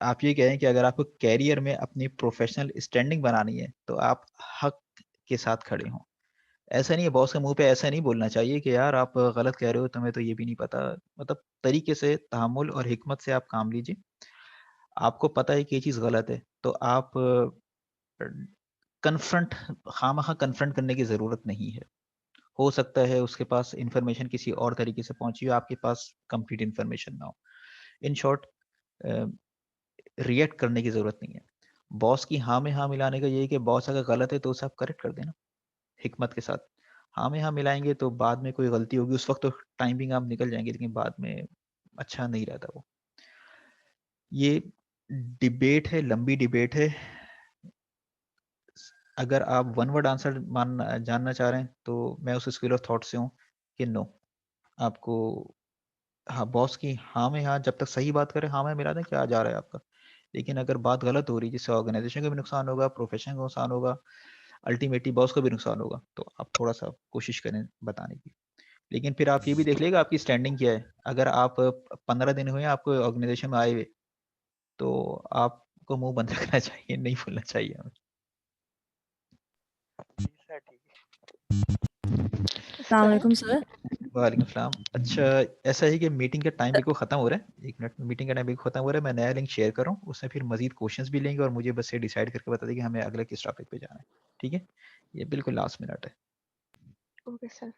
आप ये कहें कि अगर आपको कैरियर में अपनी प्रोफेशनल स्टैंडिंग बनानी है, तो आप हक के साथ खड़े हों। ऐसा नहीं है, बॉस के मुंह पे ऐसा नहीं बोलना चाहिए कि यार आप गलत कह रहे हो, तुम्हें तो ये भी नहीं पता। मतलब तरीके से, तहम्मुल और हिकमत से आप काम लीजिए। आपको पता है कि ये चीज़ गलत है, तो आप कन्फ्रंट, खामखा कन्फ्रंट करने की ज़रूरत नहीं है। हो सकता है उसके पास इन्फॉर्मेशन किसी और तरीके से पहुंची हो, आपके पास कंप्लीट इन्फॉर्मेशन ना हो। इन शॉर्ट, रिएक्ट करने की ज़रूरत नहीं है। बॉस की हाँ में हाँ मिलाने का ये है कि बॉस अगर गलत है तो उसे आप करेक्ट कर देना हिकमत के साथ। हाँ में हाँ मिलाएंगे तो बाद में कोई गलती होगी, उस वक्त तो टाइमिंग आप निकल जाएंगे, लेकिन बाद में अच्छा नहीं रहता वो। ये डिबेट है, लंबी डिबेट है। अगर आप वन वर्ड आंसर जानना चाह रहे हैं तो मैं उस स्कूल ऑफ थॉट से हूँ कि नो, आपको हाँ बॉस की हाँ में हाँ जब तक सही बात करें हाँ में मिला दें, क्या जा रहा है आपका। लेकिन अगर बात गलत हो रही है जिससे ऑर्गेनाइजेशन को भी नुकसान होगा, प्रोफेशन को नुकसान होगा, अल्टीमेटली बॉस को भी नुकसान होगा, तो आप थोड़ा सा कोशिश करें बताने की। लेकिन फिर आप ये भी देख लीजिएगा आपकी स्टैंडिंग क्या है। अगर आप 15 दिन हुए आपको ऑर्गेनाइजेशन में आए हुए, तो आपको मुंह बंद रखना चाहिए, नहीं बोलना चाहिए हमें। सर ठीक है अस्सलाम वालेकुम सर। वालेकुम सलाम। अच्छा ऐसा है कि मीटिंग का टाइम बिल्कुल खत्म हो रहा है, 1 मिनट, मीटिंग का टाइम बिल्कुल खत्म हो रहा है। मैं नया लिंक शेयर कर रहा हूँ, उसमें फिर मजीद क्वेश्चंस भी लेंगे और मुझे बस ये डिसाइड करके बता दें कि हमें अगले किस टॉपिक पे जाना है। ठीक है, ये बिल्कुल लास्ट मिनट है। Okay sir.